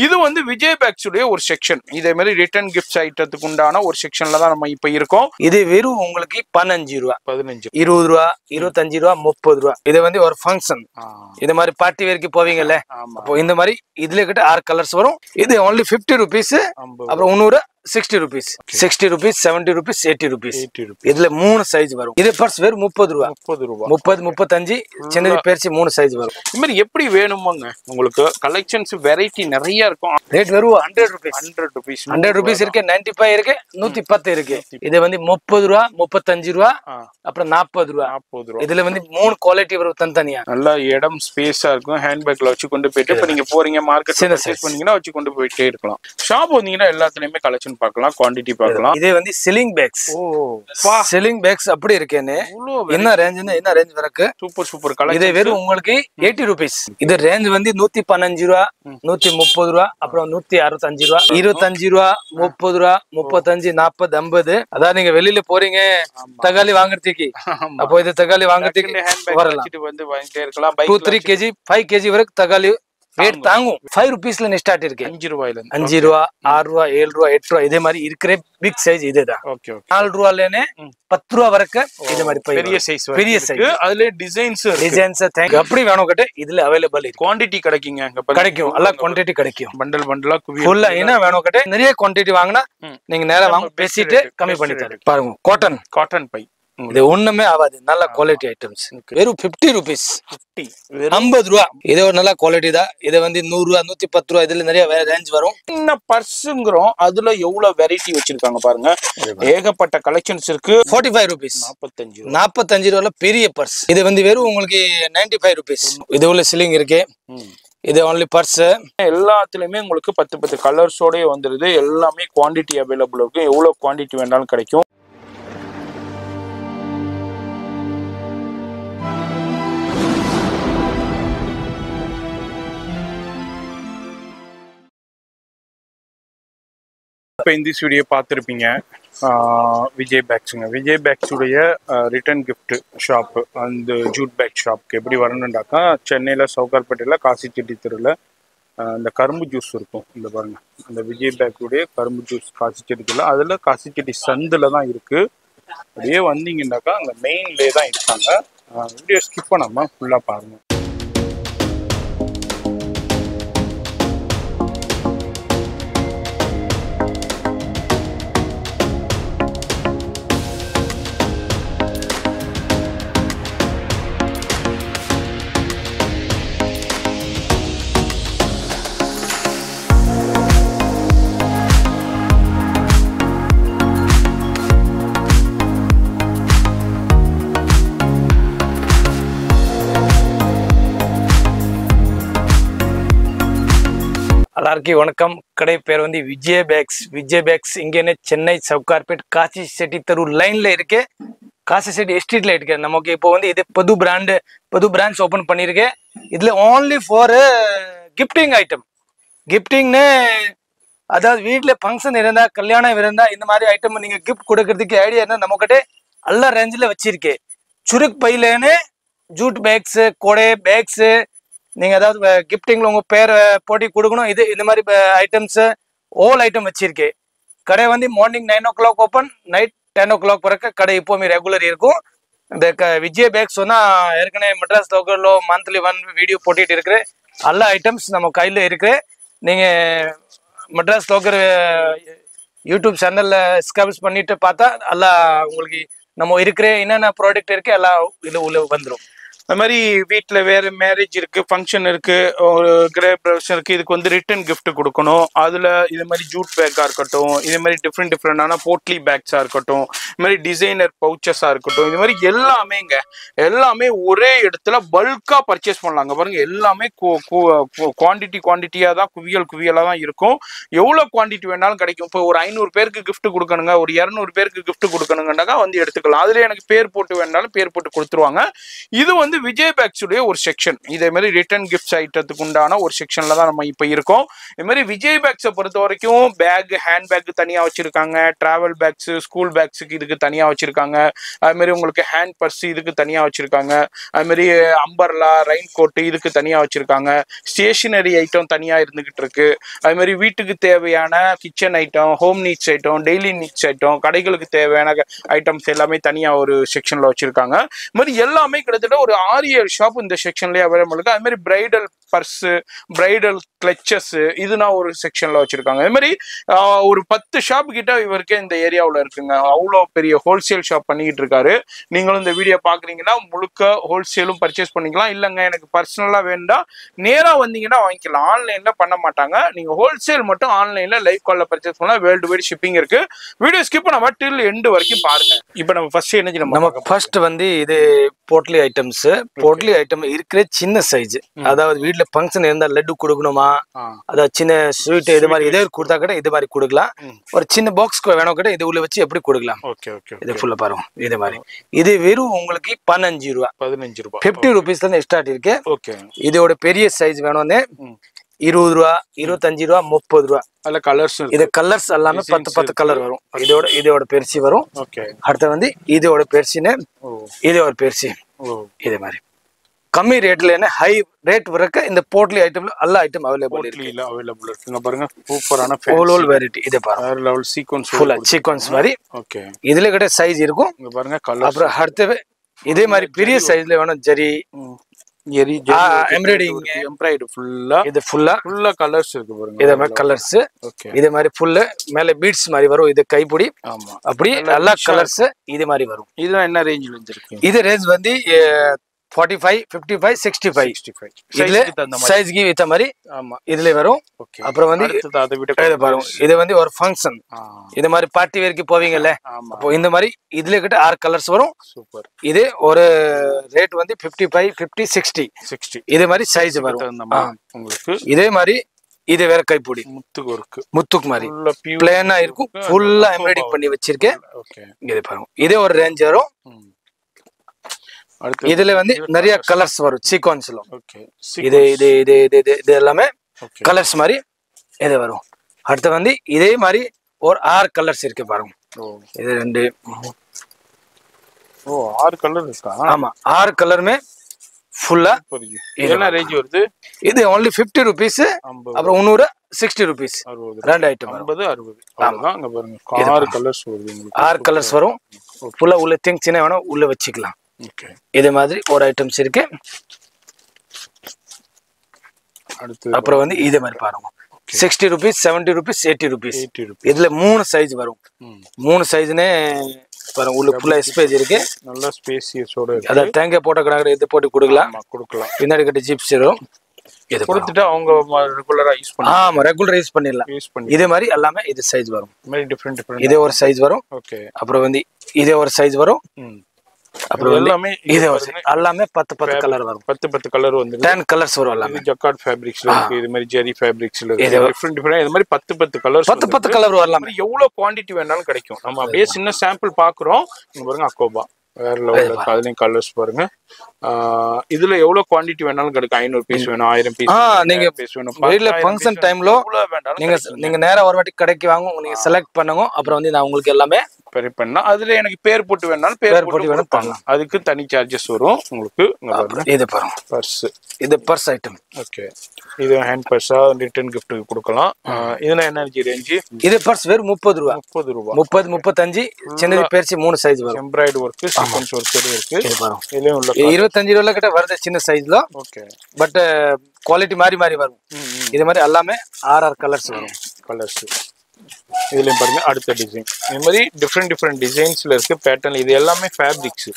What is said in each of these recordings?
இது வந்து விஜய் பேக்ஸ் உடைய ஒரு செக்ஷன். இதே மாதிரி ரிட்டர்ன் கிஃப்ட்ஸ் ஐட்டத்துக்கு உண்டான ஒரு செக்ஷன்ல தான் நம்ம இப்ப இருக்கோம். இது வெறும் உங்களுக்கு 15 ரூபா, 15, 20 ரூபா, 25 ரூபா, 30 ரூபா. இது வந்து ஒரு ஃபங்க்ஷன், இது மாதிரி பார்ட்டி வேர்க்கு போவீங்கல்ல, அப்போ இந்த மாதிரி இதுல கிட்ட 6 கலர்ஸ் வரும். இது only 50 rupees. அப்புறம் 100 60 rupees, 60 rupees, 70 rupees, 80 rupees. இதுல 3 சைஸ் வரும். இது பர்ஸ் வெறும் 30 ரூபா, 30, 35 சின்னது பெருசு 3 சைஸ் வரும். இந்த மாதிரி எப்படி வேணுமாங்க உங்களுக்கு கலெக்ஷன்ஸ் வெரைட்டி நிறைய இருக்கும். ரேட் வெறும் 100 rupees, 100 rupees இருக்கு, 95 இருக்கு, 110 இருக்கு. இது வந்து 30 ரூபா, 35 ரூபா, அப்புறம் 40 ரூபா. இதுல வந்து 3 குவாலிட்டி வரும் தனித்தனியா. நல்லா இடம் ஸ்பேஸா இருக்கும். ஹேண்ட்பேக்ல வச்சு கொண்டு போயிட்டு இப்ப நீங்க போறீங்க மார்க்கெட் பர்ச்சேஸ் பண்ணீங்கன்னா வச்சு கொண்டு போயிட்டே இருக்கலாம். ஷாப் வந்தீங்கன்னா எல்லாத்துலயுமே கலெக்ஷன் பார்க்கலாம், குவாண்டிட்டி பார்க்கலாம். இதே வந்து சிலிங் பேக்ஸ். சிலிங் பேக்ஸ் அப்படி இருக்கேன்னு என்ன ரேஞ்ச் வரைக்கு சூப்பர் கலெக்ஷன். இது வெறும் உங்களுக்கு 80 rupees. இது ரேஞ்ச் வந்து 115 ரூபா, 130 ரூபா, அப்புறம் 165 ரூபா, 25 ரூபா, 30 ரூபா, 35, 40, 50. அதான் நீங்க வெளியில போறீங்க தக்காளி வாங்குறதுக்கு, அப்போ இது தக்காளி வாங்குறதுக்கு வரலாம். வந்து வாங்கிட்டே இருக்கலாம். 2, 3 kg, 5 kg வரைக்கும் தக்காளி ரேட் தாங்கும். 5 rupeesல ஸ்டார்ட் இருக்கு. 5 ரூபாயில 5 ரூபா, 6 ரூபா, 7 ரூபா, 8 ரூபா. இதே மாதிரி இருக்கிற பிக் சைஸ் இதுதான். 4 ரூபாலேனே 10 ரூபா வரைக்கும் இது மாதிரி பெரிய சைஸ். அதுல டிசைன்ஸ் அப்படி வேணும் கேட்டு இதுல அவைலபிள் இருக்கு. குவாண்டிட்டி கிடைக்குங்க, கிடைக்கும். எல்லா குவாண்டிட்டி கிடைக்கும். பண்டலா ஃபுல்லா என்ன வேணும் கேட்டு நிறைய குவாண்டிட்டி வாங்கினா நீங்க நேரா வாங்க பேசிட்டு கம்மி பண்ணி தரேன். பாருங்க காட்டன் பை. இது ஒண்ணுமே ஆகாது. நல்ல குவாலிட்டி ஐட்டம்ஸ். வெறும் 50 rupees, 50 ரூபா. இது ஒரு நல்ல குவாலிட்டி தான். இது வந்து 100 ரூபா, 110 ரூபா. இதுல நிறைய ரேஞ்ச் வரும். என்ன பர்ஸ்ங்கிறோம், அதுல எவ்வளவு வெரைட்டி வச்சிருக்காங்க பாருங்க. ஏகப்பட்ட கலெக்ஷன்ஸ் இருக்கு. 45 rupees, 45 ரூபால பெரிய பர்ஸ். இது வந்து வெறும் உங்களுக்கு 95 rupees. இது உள்ள சிலிங் இருக்கு. இது ஒன்லி பர்ஸ். எல்லாத்துலயுமே உங்களுக்கு 10 கலர்ஸோடய வந்துருது. எல்லாமே குவாண்டிட்டி அவைலபிள் இருக்கு. எவ்வளவு குவாண்டிட்டி வேணாலும் கிடைக்கும். இப்போ இந்த வீடியோ பார்த்துருப்பீங்க. விஜய் பேக்ஸுங்க. விஜய் பேக்ஸுடைய ரிட்டர்ன் கிஃப்ட் ஷாப்பு, அந்த ஜூட் பேக் ஷாப்புக்கு எப்படி வரணுண்டாக்கா, சென்னையில் சவுகார்பேட்டையில் காசிச்செட்டி தெருவில் அந்த கரும்பு ஜூஸ் இருக்கும். இந்த பாருங்க, அந்த விஜய் பேக்குடைய கரும்பு ஜூஸ் காசிச்செட்டி தெருவில், அதில் காசிச்செட்டி சந்தில் தான் இருக்குது. அப்படியே வந்தீங்கன்னாக்கா அங்கே மெயின்லேயே தான் இருக்காங்க. வீடியோ ஸ்கிப் பண்ணாமல் ஃபுல்லாக பாருங்கள். எல்லாருக்கும் வணக்கம். கடை பேர் வந்து விஜய் பேக்ஸ். விஜய் பேக்ஸ் இங்கே சென்னை சவுகார்பேட் காசி செட்டி தெரு லைன்ல இருக்கு. காசி செட்டி எஸ்ட்ரீட்ல இருக்கு. நமக்கு இப்போ வந்து இது புது பிரான்ச் ஓபன் பண்ணிருக்கு. இதுல ஓன்லி ஃபார் கிஃப்டிங் ஐட்டம். கிஃப்டிங்னு அதாவது வீட்டுல ஃபங்க்ஷன் இருந்தா, கல்யாணம் இருந்தா, இந்த மாதிரி ஐட்டம் நீங்க கிஃப்ட் கொடுக்கறதுக்கு ஐடியா இருந்தா நம்மகிட்ட எல்லா ரேஞ்சில் வச்சிருக்கு. சுருக் பையிலேன்னு ஜூட் பேக்ஸ், கொடை பேக்ஸ், நீங்க அதாவது கிஃப்டிங்ல உங்க பேரை போட்டி கொடுக்கணும். இது இந்த மாதிரி ஐட்டம்ஸ் ஆல் ஐட்டம் வச்சிருக்கு. கடை வந்து morning 9 o'clock open, night 10 o'clock வரைக்கும் கடை எப்போவுமே ரெகுலர் இருக்கும். இந்த விஜய் பேக்ஸ் சொன்னா ஏற்கனவே மெட்ராஸ் லோக்கல்ல மந்த்லி 1 வீடியோ போட்டிட்டு இருக்கிற எல்லா ஐட்டம்ஸ் நம்ம கையில இருக்கு. நீங்க மெட்ராஸ் லோக்கல் யூடியூப் சேனல்ல சப்ஸ்கிரைப் பண்ணிட்டு பார்த்தா எல்லாம் உங்களுக்கு நம்ம இருக்கிற என்னென்ன ப்ராடக்ட் இருக்கு எல்லாம் இது உள்ள வந்துடும். அது மாதிரி வீட்டில் வேறு மேரேஜ் இருக்குது, ஃபங்க்ஷன் இருக்குது, ஒரு கிரேப்ரேஷன் இருக்குது, இதுக்கு வந்து ரிட்டன் கிஃப்ட் கொடுக்கணும். அதில் இது மாதிரி ஜூட் பேக்காக இருக்கட்டும், இது மாதிரி டிஃப்ரெண்டான போட்லி பேக்ஸாக இருக்கட்டும், இது மாதிரி டிசைனர் பவுச்சஸாக இருக்கட்டும், இது மாதிரி எல்லாமே ஒரே இடத்துல பல்காக பர்ச்சேஸ் பண்ணலாங்க. பாருங்கள், எல்லாமே குவான்டிட்டியாக தான், குவியலாக தான் இருக்கும். எவ்வளோ குவான்டிட்டி வேணாலும் கிடைக்கும். இப்போ ஒரு 500 பேருக்கு கிஃப்ட் கொடுக்கணுங்க, ஒரு 200 பேருக்கு கிஃப்ட் கொடுக்கணுங்கன்னாக்கா வந்து எடுத்துக்கலாம். அதில் எனக்கு பேர் போட்டு வேணாலும் பேர் போட்டு கொடுத்துருவாங்க. இது வந்து வந்து விஜய் பேக்ஸ் உடைய ஒரு செக்ஷன். இதே மாதிரி ரிட்டர்ன் கிஃப்ட்ஸ் ஐட்டத்துக்கு உண்டான ஒரு செக்ஷன்ல தான் நம்ம இப்ப இருக்கோம். இது மாதிரி விஜய் பேக்ஸை பொறுத்த வரைக்கும் பேக், ஹேண்ட் பேக் தனியா வச்சிருக்காங்க, டிராவல் பேக்ஸ், ஸ்கூல் பேக்ஸுக்கு இதுக்கு தனியா வச்சிருக்காங்க. அது மாதிரி உங்களுக்கு ஹேண்ட் பர்ஸ் இதுக்கு தனியா வச்சிருக்காங்க. அது மாதிரி அம்பர்லா, ரெயின் கோட் இதுக்கு தனியா வச்சிருக்காங்க. ஸ்டேஷனரி ஐட்டம் தனியா இருந்துகிட்டு இருக்கு. அது மாதிரி வீட்டுக்கு தேவையான kitchen item, home needs item, daily needs item, கடைகளுக்கு தேவையான ஐட்டம்ஸ் எல்லாமே தனியா ஒரு செக்ஷன்ல வச்சிருக்காங்க. இது மாதிரி எல்லாமே கிட்டத்தட்ட ஒரு 6-7 ஷாப் இந்த செக்ஷன்லயே அவைலபிள் இருக்கு. அது மாதிரி பிரைடல் பர்ஸ், பிரைடல் கிளச்சஸ் இதுனா ஒரு செக்ஷன்ல வச்சிருக்காங்க. இது மாதிரி ஒரு 10 ஷாப் கிட்ட இவருக்கே இந்த ஏரியாவில் இருக்குங்க. அவ்வளோ பெரிய ஹோல்சேல் ஷாப் பண்ணிக்கிட்டு இருக்காரு. நீங்களும் இந்த வீடியோ பாக்குறீங்கன்னா முழுக்க ஹோல்சேலும் பர்ச்சேஸ் பண்ணிக்கலாம். இல்லைங்க எனக்கு பர்சனலா வேண்டாம் நேரா வந்தீங்கன்னா வாங்கிக்கலாம். ஆன்லைன்ல பண்ண மாட்டாங்க. நீங்க ஹோல்சேல் மட்டும் ஆன்லைன்ல லைவ் கால்ல பர்ச்சேஸ் பண்ணலாம். வேர்ல்டு வைட் ஷிப்பிங் இருக்கு. வீடியோ ஸ்கிப் பண்ணாம டில் எண்ட் வரைக்கும் பாருங்க. இப்போ நம்ம ஃபர்ஸ்ட் என்ன நம்ம ஃபர்ஸ்ட் வந்து இது போட்லி ஐட்டம்ஸ். போட்லி ஐட்டம் இருக்கிற சின்ன சைஸ், அதாவது வீட்டுல ஃபங்க்ஷன் இருந்தா லட்டு கொடுக்கணுமா, அதாவது சின்ன ஸ்வீட் இது மாதிரி இதே கொடுத்தா கூட இது மாதிரி கொடுக்கலாம். ஒரு சின்ன பாக்ஸ் வேணும் கூட இது உள்ள வச்சு எப்படி கொடுக்கலாம். இது ஃபுல்லா பாருங்க. இது மாதிரி இது வெறும் உங்களுக்கு 15 ரூபா, 50 ருபீஸ்ல இருந்து ஸ்டார்ட் இருக்கு. இதோட பெரிய சைஸ் வேணும்னு 20 ரூபா, 25 ரூபா, 30 ரூபா. அதுல கலர்ஸ், இது கலர்ஸ் எல்லாமே 10 கலர் வரும். இதோட பெருசி வரும். அடுத்து வந்து இதோட பெருசின்னு இதோட பெருசி. இதே மாதிரி கம்மி ரேட்ல என்ன ஹை ரேட் வரைக்கும் இந்த போட்லி ஐட்டம்ல எல்லா ஐட்டம் அவைலபிள் இருக்குங்க. பாருங்க சூப்பரான ஹோல் வெரைட்டி. இதை பாருங்க, லெவல் சீக்வென்ஸ், ஃபுல்லா சீக்வென்ஸ் மாதிரி. இதுல கிட்ட சைஸ் இருக்கும். இங்க பாருங்க கலர். அப்புறம் அடுத்து இதே மாதிரி பெரிய சைஸ்ல வேணும் ஜரி எம்ப்ராய்டரி ஃபுல்லா. இது ஃபுல்லா கலர்ஸ் இருக்கு பாருங்க. இதே மாதிரி கலர்ஸ். இதே மாதிரி ஃபுல்லா மேல பீட்ஸ் மாதிரி வரும். இது கைப்பிடி. ஆமா, அப்படி எல்லா கலர்ஸ் இது மாதிரி வரும். இதுல என்ன ரேஞ்சில இருக்கு? இது ரேஞ்ச் வந்து 45, 55, 65. இதுல சைஸ்க்கு ஏத்த மாதிரி இதுல வரும். அப்புறம் வந்து இது வந்து ஒரு ஃபங்க்ஷன் இது மாதிரி பார்ட்டி வேர்க்கு போவீங்கல்ல, அப்போ இந்த மாதிரி இதுல கிட்ட 6 கலர்ஸ் வரும். சூப்பர். இது ஒரு ரேட் வந்து 55, 50, 60 இதே மாதிரி சைஸ் வரும் உங்களுக்கு. இதே மாதிரி இது வேற கைப்பொடி முத்துக்கு மாதிரி பிளேனா இருக்கும். ஃபுல்லா எம்ப்ராய்டிங் பண்ணி வச்சிருக்கேன். இது பாருங்க. இதே ஒரு ரேஞ்ச் வரும். இதுல வந்து நிறைய கலர்ஸ் வரும் சீக்வென்ஸ்ல. இது இது இது இது இது எல்லாமே கலர்ஸ் மாதிரி இது வரும். அடுத்து வந்து இதே மாதிரி ஒரு 6 கலர்ஸ் இருக்கு பாருங்க. இது 2 6 கலர் இருக்கா? ஆமா, 6 கலருமே ஃபுல்லா. என்ன ரேஞ்ச் வருது? இது only 50 ருபீஸ். அப்புறம் 100 60 ருபீஸ். ரெண்டு ஐட்டம் 50, 60 அவ்வளவுதான். அங்க பாருங்க 6 கலர்ஸ் வருது. 6 கலர்ஸ் வரும். ஃபுல்லா உள்ள திங்ஸ் சின்ன வேணும் உள்ள வச்சுக்கலாம். இதே மாதிரி ஒரு ஐட்டம்ஸ் இருக்கு. அப்புறம் வந்து இதே மாதிரி பாருங்க 60 ருபீஸ், 70 ருபீஸ், 80 ருபீஸ். இதுல 3 சைஸ் வரும். 3 சைஸ்னே பாருங்க. உள்ள ஃபுல்லா ஸ்பேஸ் இருக்கு. நல்ல ஸ்பேசியஸோட இருக்கு. அத தேங்காய் போட்ட கடாக இது போட்டு கொடுக்கலாம். பின்னாடி கட்ட ஜிப்ஸ் வரும். இது கொடுத்துட்டு அவங்க ரெகுலரா யூஸ் பண்ணலாம். ஆமா, ரெகுலரா யூஸ் பண்ணிடலாம். இதே மாதிரி எல்லாமே இது சைஸ் வரும். டிஃபரெண்ட் இதே ஒரு சைஸ் வரும். அப்புறம் வந்து இதே ஒரு சைஸ் வரும். அப்புறம் எல்லாமே எல்லாமே 10 கலர் வரும். 10 கலர் வந்து 10 கலர்ஸ் வரும். எல்லாமே ஜக்கார்ட் ஃபேப்ரிக்ஸ்ல இருக்கு. இது மாதிரி ஜெரி ஃபேப்ரிக்ஸ்ல இருக்கு. டிஃபரெண்ட் இது மாதிரி 10 கலர்ஸ் 10 கலர் வரலாம். எவ்வளவு குவாண்டிட்டி வேணாலும் கிடைக்கும். நம்ம அப்படியே சின்ன சாம்பிள் பாக்குறோம். இங்க பாருங்க அக்கோபா வேற லெவல்ல இருக்கு. அதுலயும் கலர்ஸ் பாருங்க. இதுல எவ்வளவு குவாண்டிட்டி வேணாலும் கிடைக்கும். 500 பீஸ் வேணும், 1000 பீஸ். நீங்க பீஸ் வேணும். வீட்ல ஃபங்க்ஷன் டைம்ல நீங்க நேரா ஒரு வாட்டி கடைக்கு வாங்க. நீங்க செலக்ட் பண்ணுங்க. அப்புறம் வந்து நான் உங்களுக்கு எல்லாமே பெரி பண்ணா அதுல எனக்கு பேர் போட்டு வேணாலும் பேர் போட்டு வேணும். அதுக்கு தனி சார்ஜஸ் வரும் உங்களுக்கு. இது பாருங்க பர்ஸ். இது பர்ஸ் ஐட்டம். ஓகே, இது ஹேண்ட் பர்ஸா ரிட்டர்ன் கிஃப்ட்க்கு கொடுக்கலாம். இதுல எனர்ஜி ரேஞ்ச் இது பர்ஸ் வெறும் 30 ரூபாய். 30, 35 சின்னது பெருசு 3 சைஸ் வரும். எம்ப்ராய்டரி வர்க், சீக்வென்ஸ் வர்க் இருக்கு. இது பாருங்க. இதுலயும் உள்ள 25 ரூபாய்ல கிட்ட வருது சின்ன சைஸ்ல. ஓகே, பட் குவாலிட்டி மாறி மாறி வரும். இது மாதிரி எல்லாமே 6 கலர்ஸ் வரும். கலர்ஸ் இதுலயும் பாருங்க. அடுத்த டிசைன் இந்த மாதிரி டிஃப்ரெண்ட் டிசைன்ஸ்ல இருக்கு. பேட்டர்ன் இது எல்லாமே ஃபேப்ரிக்ஸ்.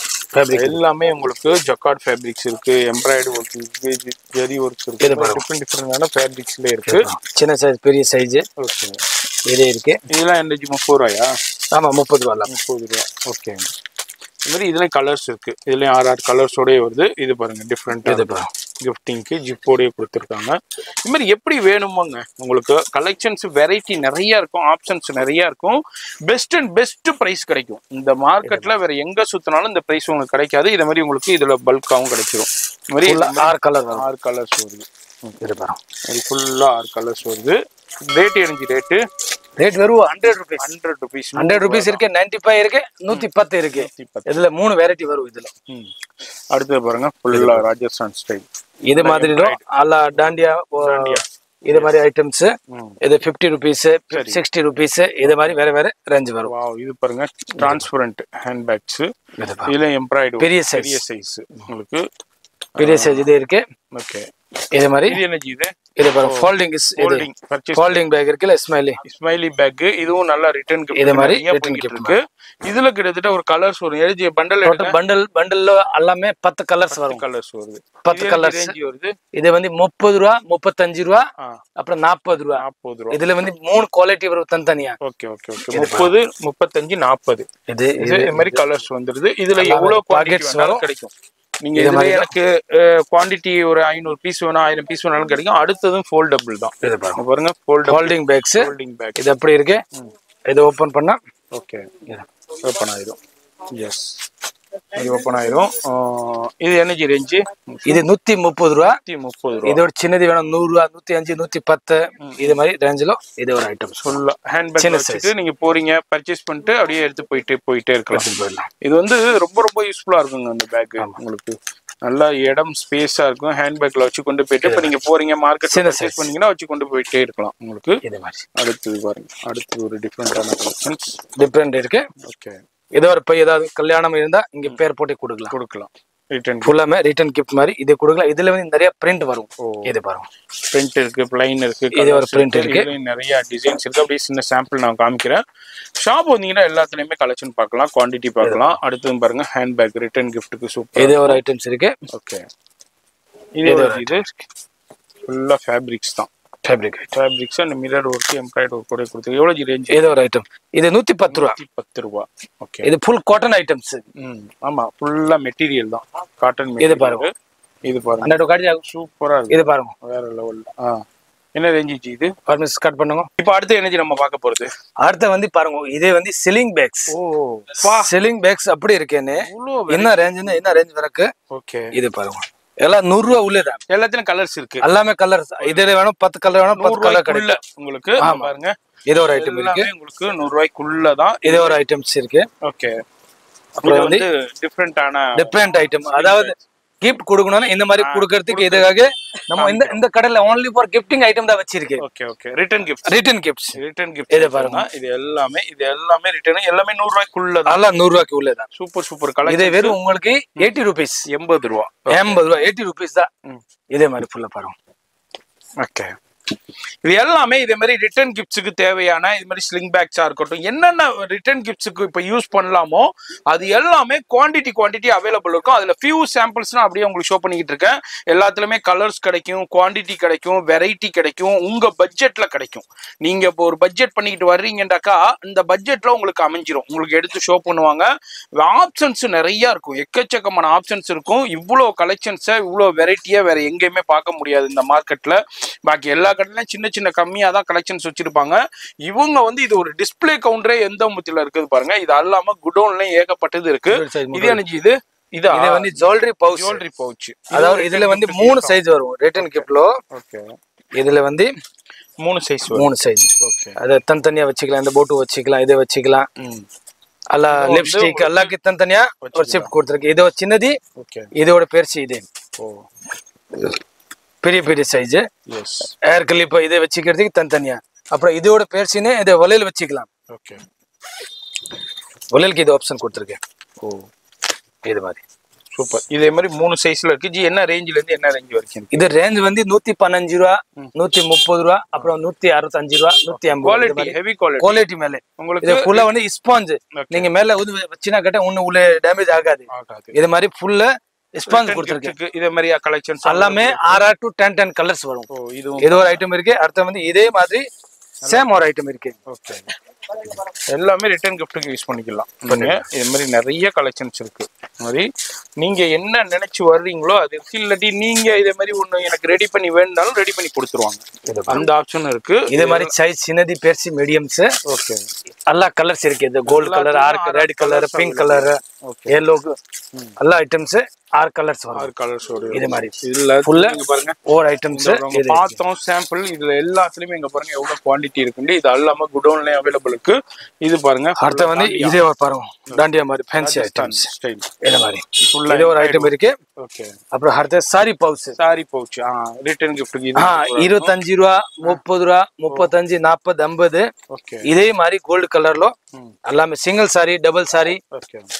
எல்லாமே உங்களுக்கு ஜக்கார்ட் ஃபேப்ரிக்ஸ் இருக்கு, எம்ப்ராய்டரி ஒர்க் இருக்கு, ஜெரி ஒர்க்ஸ் இருக்கு. டிஃப்ரெண்டான ஃபேப்ரிக்ஸ்ல இருக்கு. சின்ன சைஸ், பெரிய சைஸ். ஓகே, இதே இருக்கு. இதெல்லாம் என்னஜி 30 ரூபாயா? ஆமா, 30 ரூபா. 30 ரூபா. ஓகே, இந்த மாதிரி இதுலயும் கலர்ஸ் இருக்கு. இதுலயும் 6 கலர்ஸோடய வருது. இது பாருங்க டிஃப்ரெண்ட். கிஃப்டிங்க்கு ஜிப்போடயே கொடுத்துருக்காங்க. இது மாதிரி எப்படி வேணுமோங்க உங்களுக்கு கலெக்ஷன்ஸ் வெரைட்டி நிறைய இருக்கும், ஆப்ஷன்ஸ் நிறைய இருக்கும். பெஸ்ட் அண்ட் பெஸ்ட் பிரைஸ் கிடைக்கும். இந்த மார்க்கெட்ல வேற எங்க சுத்தினாலும் இந்த பிரைஸ் உங்களுக்கு கிடைக்காது. இது மாதிரி உங்களுக்கு இதுல பல்காவும் கிடைச்சிரும். இது மாதிரி 6 கலர்ஸ் வருது. ஃபுல்லா 6 கலர்ஸ் வருது. ரேட் எனக்கு ரேட் வெறும் 100 rupees. 100 rupees இருக்கு, 95 இருக்கு, 110 இருக்கு. இதுல 3 வெரைட்டி வரும் இதுல. அடுத்து பாருங்க ஃபுல்லா ராஜஸ்தான் ஸ்டைல். இது மாதிரி தான் அலா டாண்டியா இது மாதிரி ஐட்டம்ஸ். இது 50 rupees, 60 rupees, இது மாதிரி வேற வேற ரேஞ்ச் வரும். வாவ், இது பாருங்க டிரான்ஸ்பரண்ட் ஹேண்ட் பேக்ஸ். இதுல எம்ப்ராய்டரி பெரிய சைஸ் உங்களுக்கு பெரிய சைஸ் இது இருக்கு. ஓகே, இது மாதிரி இது என்ன இது? இது பாருங்க ஃபோல்டிங் பேக் இருக்குல, ஸ்மைலி பேக். இதுவும் நல்ல ரிட்டர்ன் கிஃப்ட். இது மாதிரி ரிட்டர்ன் கிஃப்ட் இருக்கு. இதுல கிட்டத்தட்ட ஒரு கலர்ஸ் வரும். எழுதி பண்டல்ல எல்லாமே 10 கலர்ஸ் வரும். 10 கலர்ஸ் வருது. இது வந்து 30 ரூபா, 35 ரூபா, அப்புறம் 40 ரூபா. இதுல வந்து 3 குவாலிட்டி வரும் தனித்தனியா. Okay okay okay. 30, 35, 40 இது மாதிரி கலர்ஸ் வந்துருது. இதுல எவ்வளவு பாக்கெட்ஸ் வரும் கிடைக்கும். நீங்க இதுல எனக்கு குவாண்டிட்டி ஒரு 500 பீஸ் வேணும், 1000 பீஸ் வேணாலும் கிடைக்கும். அடுத்ததும் ஃபோல்டபிள் தான். இது பாருங்க ஃபோல்டிங் பேக்ஸ். இது எப்படி இருக்கு? இது ஓபன் பண்ணா ஓகே ஓபன் ஆயிடும். எஸ், இது ஓபன் ஆயிடும். இது எனர்ஜி ரேஞ்ச் இது 130 ரூபா. 130 ரூபா. இதோட சின்னது வேணும் 100 ரூபா, 105, 110 இது மாதிரி ரேஞ்சில இது ஒரு ஐட்டம். ஃபுல்லா ஹேண்ட் பேக் வச்சுட்டு நீங்க போறீங்க, பர்ச்சேஸ் பண்ணிட்டு அப்படியே எடுத்து போயிட்டே இருக்கலாம். இது வந்து ரொம்ப ரொம்ப யூஸ்ஃபுல்லா இருக்குங்க. அந்த பேக் உங்களுக்கு நல்லா இடம் ஸ்பேஸா இருக்கும். ஹேண்ட் பேக்ல வச்சு கொண்டு போயிட்டு இப்ப நீங்க போறீங்க மார்க்கெட்ல பர்ச்சேஸ் பண்ணீங்கன்னா வச்சு கொண்டு போயிட்டே இருக்கலாம் உங்களுக்கு. அடுத்து பாருங்க, அடுத்து ஒரு டிஃபரெண்டான கலெக்ஷன்ஸ் டிஃபரெண்ட் இருக்கு. ஓகே, ஏதோ ஒரு பை ஏதாவது கல்யாணம் இருந்தா இங்க பேர் போட்டு கொடுக்கலாம். ரிட்டர்ன் ஃபுல்லாமே ரிட்டர்ன் கிஃப்ட் மாதிரி இது கொடுக்கலாம். இதுல வந்து நிறைய பிரிண்ட் வரும். இது பாருங்க, பிரிண்ட் இருக்கு, பிளைன் இருக்கு, இது ஒரு பிரிண்ட் இருக்கு, நிறைய டிசைன்ஸ் இருக்கு. அப்படியே சின்ன சாம்பிள் நான் காமிக்கிறேன். ஷாப் வந்தீங்கன்னா எல்லாத்துலயுமே கலெக்ஷன் பார்க்கலாம், குவாண்டிட்டி பார்க்கலாம். அடுத்து பாருங்க ஹேண்ட் பேக் ரிட்டர்ன் கிஃப்ட்டுக்கு சூப்பர். இது ஒரு ஐட்டம்ஸ் இருக்கு. ஓகே, இது ஃபுல்லா ஃபேப்ரிக்ஸ் தான். Fabrics and mirror work, embroidery work கூட கொடுத்து. எவ்வளவு ரேஞ்ச்? இது ஒரு ஐட்டம். இது 110 ரூபா. 110 ரூபா. ஓகே, இது ஃபுல் காட்டன் ஐட்டம்ஸ். ஆமா, ஃபுல்லா மெட்டீரியல் தான், காட்டன் மெட்டீரியல். இது பாருங்க, அந்த காடி சூப்பரா இருக்கு. இது பாருங்க வேற லெவல். என்ன ரேஞ்ச் இது? பர்மிஸ் கட் பண்ணுங்க. இப்போ அடுத்து எனர்ஜி நம்ம பார்க்க போறது. அடுத்து வந்து பாருங்க, இது வந்து சிலிங் பேக்ஸ். சிலிங் பேக்ஸ் அப்படி இருக்கேன்னு என்ன ரேஞ்ச்னா என்ன ரேஞ்ச் வரைக்கு. ஓகே, இது பாருங்க எல்லாம் 100 ரூபா உள்ளதான். எல்லாத்துலயும் கலர்ஸ் இருக்கு. எல்லாமே கலர்ஸ். இதுல வேணும் 10 கலர் வேணும், 10 கலர் கிடைக்கும் உங்களுக்கு. பாருங்க, இது ஒரு ஐட்டம் இருக்கு உங்களுக்கு 100 ரூபாய்க்குள்ள தான். இது ஒரு ஐட்டம்ஸ் இருக்கு. ஓகே, அப்புறம் வந்து டிஃபரெண்ட் ஐட்டம். அதாவது கிஃப்ட் கொடுக்கணும்னா இந்த மாதிரி கொடுக்கிறதுக்கு இதுக்காக நம்ம இந்த கடையில only for gifting item தான் வச்சிருக்கேன். Okay okay, return gifts. இத பாருங்க, இது எல்லாமே ரிட்டர்ன், எல்லாமே 100 ரூபாய்க்குள்ள தான். எல்லாம் 100 ரூபாய்க்கு உள்ள தான். Super collection. இது வெறும் உங்களுக்கு 80 rupees. 80 ரூபாய். 80 rupees தான். இதே மாதிரி ஃபுல்லா பாருங்க. ஓகே, இது எல்லாமே இதே மாதிரி ரிட்டர்ன் கிஃப்ட்ஸுக்கு தேவையான இது மாதிரி ஸ்லிங் பேக்ஸா இருக்கட்டும், என்னென்ன ரிட்டர்ன் கிஃப்ட்ஸுக்கு இப்போ யூஸ் பண்ணலாமோ அது எல்லாமே குவாண்டிட்டி அவைலபிள் இருக்கும். அதுல ஃபியூ சாம்பிள்ஸ் நான் அப்படியே உங்களுக்கு ஷோ பண்ணிக்கிட்டு இருக்கேன். எல்லாத்துலயுமே கலர்ஸ் கிடைக்கும், குவாண்டிட்டி கிடைக்கும், வெரைட்டி கிடைக்கும், உங்க பட்ஜெட்ல கிடைக்கும். நீங்க இப்போ ஒரு பட்ஜெட் பண்ணிக்கிட்டு வர்றீங்கன்னாக்கா இந்த பட்ஜெட்ல உங்களுக்கு அமைஞ்சிரும். உங்களுக்கு எடுத்து ஷோ பண்ணுவாங்க. ஆப்ஷன்ஸ் நிறைய இருக்கும், எக்கச்சக்கமான ஆப்ஷன்ஸ் இருக்கும். இவ்வளோ கலெக்ஷன்ஸை இவ்வளோ வெரைட்டியா வேற எங்கேயுமே பார்க்க முடியாது இந்த மார்க்கெட்ல. பாக்கி எல்லா சின்ன கம்மியா தான் கலெக்ஷன்ஸ் வச்சிருப்பாங்க. இவங்க வந்து இது ஒரு டிஸ்பிளே கவுண்டரே எந்த முத்தில இருக்குது பாருங்க. இது அல்லாம குடோன்லயும் ஏகப்பட்டது இருக்கு. இது எனக்கு இது வந்து ஜுவல்லரி பவுச். அதாவது இதுல வந்து 3 சைஸ் வரும் ரிட்டர்ன் கிஃப்ட்ல. ஓகே, இதுல வந்து 3 சைஸ். ஓகே, அத தனித்தனியா வச்சுக்கலாம். இந்த போட்டு வச்சுக்கலாம், இதை வச்சுக்கலாம். அல்ல லிப்ஸ்டிக் எல்லாக்கு தனித்தனியா ஒரு ஷிஃப்ட் கொடுத்திருக்கு. இது சின்னது. ஓகே, இதோட பெருசு இது. பெரிய சைஸ். எஸ், ஏர் கிளிப் இதை வச்சுக்கிறதுக்கு தனித்தனியா. அப்புறம் இதோட பெருசுன்னு இதை வளையல் வச்சுக்கலாம். ஓகே, வளையலுக்கு இது ஆப்ஷன் கொடுத்துருக்கேன். இது மாதிரி சூப்பர். இதே மாதிரி 3 சைஸ்ல இருக்கு. ஜி, என்ன ரேஞ்சில இருந்து என்ன ரேஞ்ச் வரைக்கும்? இது ரேஞ்ச் வந்து 115 ரூபா, 130 ரூபா, அப்புறம் 165 ரூபா, 150. குவாலிட்டி ஹெவி குவாலிட்டி மேல உங்களுக்கு ஃபுல்லா வந்து ஸ்பாஞ்ச். நீங்க மேல வச்சினா கேட்டா ஒண்ணு உள்ள டேமேஜ் ஆகாது. இது மாதிரி ஃபுல்லா ஸ்பாஞ்ச் கொடுத்திருக்கேன். இதே மாதிரி கலெக்ஷன்ஸ் எல்லாமே 6 to 10 கலர்ஸ் வரும். இது ஒரு ஐட்டம் இருக்கு. அடுத்து வந்து இதே மாதிரி சேம் ஒரு ஐட்டம் இருக்கு. ஓகே, எல்லாமே ரிட்டர்ன் கிஃப்ட்டுக்கு யூஸ் பண்ணிக்கலாம் நீங்க. இது மாதிரி நிறைய கலெக்ஷன்ஸ் இருக்கு. இது மாதிரி நீங்க என்ன நினைச்சு வர்றீங்களோ அது இருக்கு. இல்லாட்டி நீங்க இதே மாதிரி ஒண்ணு எனக்கு ரெடி பண்ணி வேணும்னாலும் ரெடி பண்ணி கொடுத்துருவாங்க. அந்த ஆப்ஷன் இருக்கு. இதே மாதிரி சைஸ் சின்னதி பெருசு மீடியம்ஸ். ஓகே. எல்லா கலர்ஸ் இருக்கு. இது கோல்ட் கலர், ஆர்க் red colour, pink colour, yellow, எல்லா ஐட்டம்ஸ் 6 கலர்ஸ் வரும். 6 கலர்ஸ் வரும். இதே மாதிரி இதுல ஃபுல்லா நீங்க பாருங்க ஓர் ஐட்டம்ஸ் பார்த்தோம் சாம்பிள். இதுல எல்லாத்துலயுமே இங்க பாருங்க எவ்வளவு குவாண்டிட்டி இருக்குன்னு. இது எல்லாமே குடோன்லயே அவைலபிள் இருக்கு. இது பாருங்க. அடுத்து வந்து இதே பாருங்க டாண்டியா மாதிரி ஃபேன்சி ஐட்டம்ஸ் ஸ்டைல். இதே மாதிரி ஃபுல்லா இதே ஒரு ஐட்டம் இருக்கு. ஓகே. அப்புறம் அடுத்து sari pouch. Sari pouch return கிஃப்ட்டுக்கு இது 25 ரூபா, 30 ரூபா, 35, 40, 50. ஓகே. இதே மாதிரி கோல்டு கலர்ல எல்லாமே single sorry, double sorry,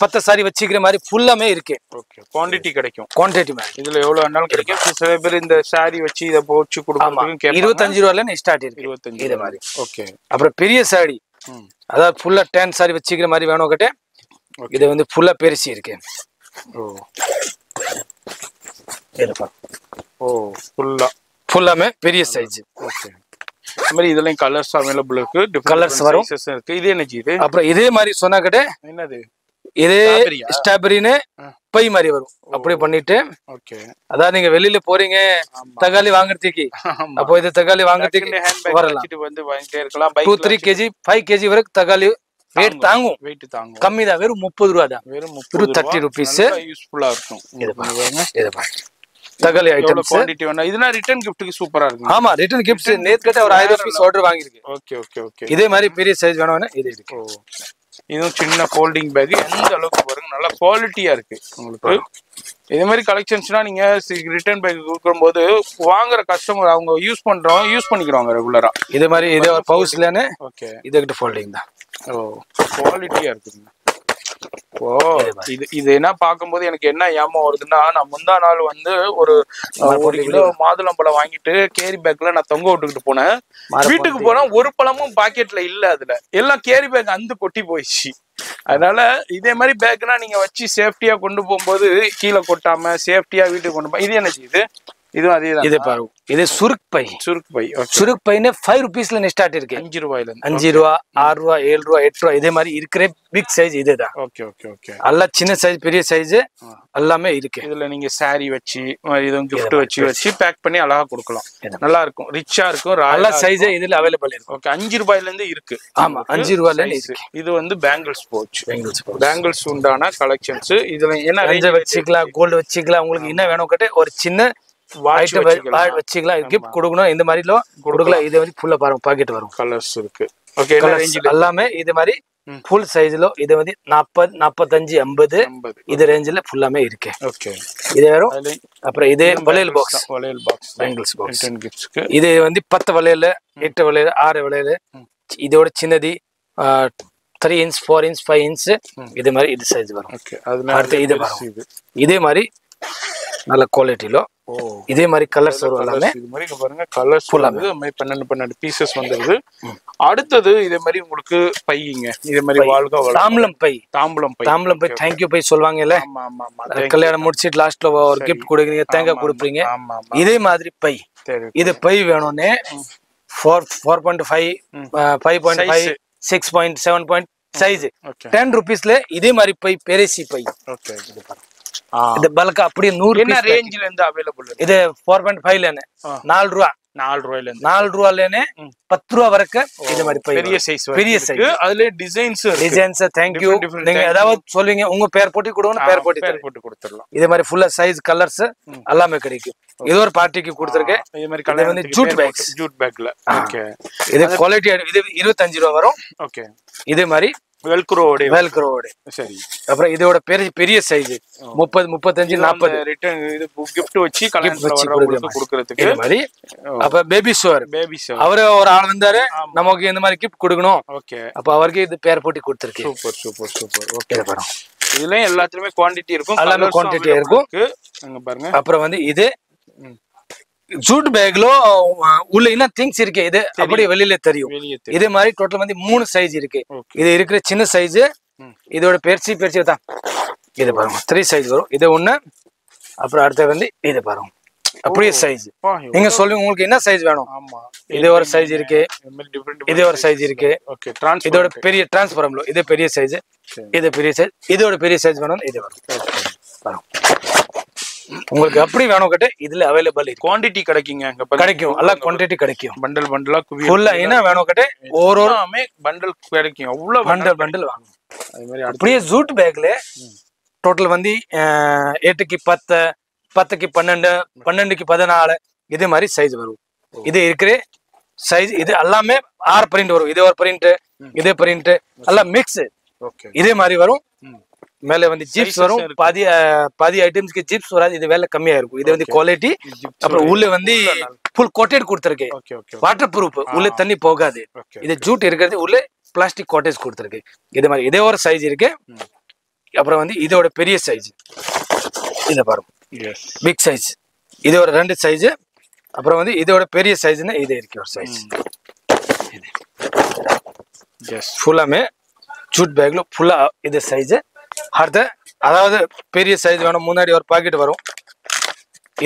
10 sorry வச்சுக்கிற மாதிரி ஃபுல்லாமே இருக்கு. ஓகே. குவாண்டிட்டி கிடைக்கும். குவாண்டிட்டி மாதிரி இதுல எவ்வளவு வேணாலும் கிடைக்கும். சில பேர் இந்த சாரி வச்சு இத போச்சு கொடுக்கிறதுக்கு கேட்பாங்க. 25 ரூபாயில ஸ்டார்ட் இருக்கு. 25 இதே மாதிரி. ஓகே. அப்புறம் பெரிய சாரி, அதாவது ஃபுல்லா 10 சாரி வச்சுக்கிற மாதிரி வேணும் கிட்ட. இது வந்து ஃபுல்லா பெருசி இருக்கு. ஓ இதப்பா. ஓ ஃபுல்லாமே பெரிய சைஸ். ஓகே. இந்த மாதிரி இதெல்லாம் கலர்ஸ் அவைலபிள் இருக்கு. கலர்ஸ் வரும். இருக்கு. இது என்ன இது? அப்புறம் இதே மாதிரி சொன்னா கிட்ட என்னது? இதே ஸ்ட்ராபெரின்னு பை மாதிரி வரும். அப்படி பண்ணிட்டு ஓகே. அதாவது நீங்க வெளியில போறீங்க தக்காளி வாங்குறதுக்கு, அப்போ இது தக்காளி வாங்குறதுக்கு வரலாம். வந்து வாங்கிட்டே இருக்கலாம். 2, 3 kg 5 kg வரைக்கும் தக்காளி வெயிட் தாங்கும். வெயிட் தாங்கும். கம்மி தான். வெறும் 30 ரூபா தான். வெறும் 30 rupees. யூஸ்ஃபுல்லா இருக்கும். இது பாருங்க. தக்காளி ஐட்டம்ஸ் குவாண்டிட்டி வேணா. இதெல்லாம் ரிட்டர்ன் கிஃப்ட்டுக்கு சூப்பரா இருக்கு. ஆமா, ரிட்டர்ன் கிஃப்ட்ஸ் நேத்து ஒரு 1000 rupees ஆர்டர் வாங்கிருக்கு. Okay okay okay. இதே மாதிரி பெரிய சைஸ் வேணும்னா இது இருக்கு. இதுவும் சின்ன ஃபோல்டிங் பேக். எந்த அளவுக்கு பாருங்க நல்லா குவாலிட்டியா இருக்கு உங்களுக்கு. இதே மாதிரி கலெக்ஷன்ஸ்னா நீங்க ரிட்டர்ன் பேக் கொடுக்கும்போது வாங்குற கஸ்டமர் அவங்க யூஸ் பண்ணிக்கிறாங்க ரெகுலரா. இதே மாதிரி இதே ஒரு பவுச்லன்னு. ஓகே. இதுகிட்ட ஃபோல்டிங் தான். ஓ குவாலிட்டியா இருக்குங்க. ஓ இது என்ன பார்க்கும்போது எனக்கு என்ன ஏமா வருதுன்னா, நான் முந்தா நாள் வந்து ஒரு கிலோ மாதுளம்பழம் வாங்கிட்டு கேரி பேக்ல நான் தொங்க விட்டுக்கிட்டு போனேன். வீட்டுக்கு போனா ஒரு பழமும் பாக்கெட்ல இல்ல. அதுல எல்லாம் கேரி பேக் அந்த கொட்டி போயிடுச்சு. அதனால இதே மாதிரி பேக்னா நீங்க வச்சு சேஃப்டியா கொண்டு போகும்போது கீழே கொட்டாம சேஃப்டியா வீட்டுக்கு கொண்டு போ. இது என்ன இது? இதுவும் அதேதான். இதே பாருங்க. இது சுருக்கு பை. சுருக்கு பைன்னு 5 rupeesல ஸ்டார்ட் இருக்கு. 5 ரூபாயில 5 ரூபா, 6 ரூபா, 7 ரூபா, 8 ரூபா. இதே மாதிரி இருக்கிற பிக் சைஸ் இதுதான். Okay okay okay. எல்லாம் சின்ன சைஸ் பெரிய சைஸ் எல்லாமே இருக்கு. இதுல நீங்க சாரி வச்சு இதுவும் கிஃப்ட் வச்சு பேக் பண்ணி அழகா கொடுக்கலாம். நல்லா இருக்கும். ரிச்சா இருக்கும். எல்லா சைஸ் இதுல அவைலபிள் இருக்கு. ஓகே. 5 ரூபாயில இருந்து இருக்கு. ஆமா, 5 ரூபாயில இருக்கு. இது வந்து பேங்கிள்ஸ் போச்சு. பேங்கிள்ஸ் உண்டான கலெக்ஷன்ஸ். இதுல என்ன ரேஞ்ச் வச்சுக்கலாம், கோல்டு வச்சுக்கலாம். உங்களுக்கு என்ன வேணும் கேட்டு ஒரு சின்ன வச்சுக்கலாம். கிஃப்ட் கொடுக்கணும். இந்த மாதிரி கொடுக்கலாம். இது வந்து ஃபுல்லா பாருங்க பாக்கெட் வரும். கலர்ஸ் இருக்கு. ஓகே. எல்லாமே இது மாதிரி ஃபுல் சைஸ்ல இது வந்து 40, 45, 50 இது ரேஞ்சில ஃபுல்லாமே இருக்கு. ஓகே. இது வரும். அப்புறம் இதே வளையல் பாக்ஸ். Bangles box. இது வந்து 10 வளையல், 8 வளையல், 6 வளையல். இதோட சின்னதி 3 inch, 4 inch, 5 inch இது மாதிரி இது சைஸ் வரும். ஓகே. அடுத்து இது வரும். இதே மாதிரி நல்ல குவாலிட்டில இதே மாதிரி கலர்ஸ் வரும். எல்லாமே இது மாதிரி பாருங்க கலர்ஸ் வந்து 12 பீசஸ் வந்துருது. அடுத்தது இதே மாதிரி உங்களுக்கு பையிங்க. இதே மாதிரி தாம்பலம் பை. தேங்க்யூ பை சொல்லுவாங்கல்ல. கல்யாணம் முடிச்சிட்டு லாஸ்ட்ல ஒரு கிஃப்ட் கொடுக்குறீங்க, தேங்காய் கொடுப்பீங்க. இதே மாதிரி பை. இது பை வேணும்னே 4.5, 5.5, 6.7 சைஸ் 10 rupeesல இதே மாதிரி பை பெருசி பை. ஓகே. இது பல்கா அப்படியே 100 என்ன ரேஞ்சில இருந்து அவைலபிள் இருக்கு? இது 4.5 4 ரூபா. 4 ரூபாயில 4 ரூபாயிலே 10 ரூபா வரைக்கும் இது மாதிரி பெரிய சைஸ். அதுல டிசைன்ஸ் தேங்க்யூ. நீங்க ஏதாவது சொல்லுவீங்க, உங்க பேர் போட்டு கொடுங்க, பேர் போட்டு கொடுத்துடலாம். இதே மாதிரி ஃபுல்லா சைஸ் கலர்ஸ் எல்லாமே கிடைக்கும். இது ஒரு பார்ட்டிக்கு கொடுத்துருக்கேன். இதே மாதிரி கலர் வந்து ஜூட் பேக்ல. ஓகே. இது குவாலிட்டி. இது 25 ரூபா வரும். ஓகே. இதே மாதிரி வெல்க்ரோட. சரி. அப்புறம் இதோட பெரிய சைஸ் 30, 35, 40 ரிட்டர்ன் இது gift வச்சு கல்யாணத்துல வரவங்களுக்கு கொடுக்கிறதுக்கு இந்த மாதிரி. அப்ப பேபி ஷவர் அவரே ஒரு ஆள் வந்தாரு, நமக்கு இந்த மாதிரி கிஃப்ட் கொடுக்கணும். ஓகே. அப்ப அவருக்கு இது பேர் போட்டு கொடுத்துருக்கு. சூப்பர். ஓகே. இதுல எல்லாத்துலயுமே குவாண்டிட்டி இருக்கும். எல்லாமே குவாண்டிட்டி இருக்கும். அங்க பாருங்க. அப்புறம் வந்து இது ஜூட் பேக்ல உள்ள என்ன திங்ஸ் இருக்கு இது அப்படியே வெளியில தெரியும். இதே மாதிரி டோட்டல் வந்து 3 சைஸ் இருக்கு. இது இருக்கிற சின்ன சைஸ். இதோட பெருசி தான். இது பாருங்க 3 சைஸ் வரும். இது ஒண்ணு. அப்புறம் அடுத்து வந்து இது பாருங்க அப்படியே சைஸ். நீங்க சொல்லுங்க உங்களுக்கு என்ன சைஸ் வேணும். ஆமா, இது ஒரு சைஸ் இருக்கு, இது ஒரு சைஸ் இருக்கு. ஓகே, இதோட பெரிய டிரான்ஸ்பரம்ல இது பெரிய சைஸ், இது பெரிய சைஸ், இதோட பெரிய சைஸ் வேணும், இது வரும். உங்களுக்கு அப்படி வேணும் கேட்ட இதுல அவைலபிள் இருக்கு. குவாண்டிட்டி கிடைக்குங்க, கிடைக்கும், எல்லாம் குவாண்டிட்டி கிடைக்கும். பண்டல் பண்டலா ஃபுல்லா என்ன வேணும் கேட்ட ஒரு பண்டல் கிடைக்கும். அவ்வளவு பண்டல் வாங்கும். அதே மாதிரி அப்படியே ஜூட் பேக்ல டோட்டல் வந்து 8க்கு 10, 10க்கு 12, 12க்கு 14 இதே மாதிரி சைஸ் வரும். இது இருக்கிற சைஸ் இது எல்லாமே 6 பிரிண்ட் வரும். இதே ஒரு பிரிண்ட், இதே பிரிண்ட் எல்லாம் மிக்ஸ். ஓகே, இதே மாதிரி வரும். மேல வந்து ஜிப்ஸ் வரும். பாதி ஐட்டம்ஸ்க்கு ஜிப்ஸ் வராது, இது வேலை கம்மியா இருக்கும். இது வந்து குவாலிட்டி. அப்புறம் உள்ள வந்து ஃபுல் கோட்டட் கொடுத்துருக்கேன், வாட்டர் ப்ரூஃப், உள்ள தண்ணி போகாது. இது ஜூட் இருக்கிறது, உள்ள பிளாஸ்டிக் கோட்டேஜ் கொடுத்துருக்கு. இது மாதிரி இதே ஒரு சைஸ் இருக்கு. அப்புறம் வந்து இதோட பெரிய சைஸ் இதை பாருங்க, பிக் சைஸ். இது ஒரு 2 சைஸ். அப்புறம் வந்து இதோட பெரிய சைஸ்னா இது இருக்கு ஒரு சைஸ். ஃபுல்லாமே ஜூட் பேக்ல ஃபுல்லா இது சைஸ். அடுத்த அதாவது பெரிய சைஸ் வேணும், முன்னாடி ஒரு பாக்கெட் வரும்.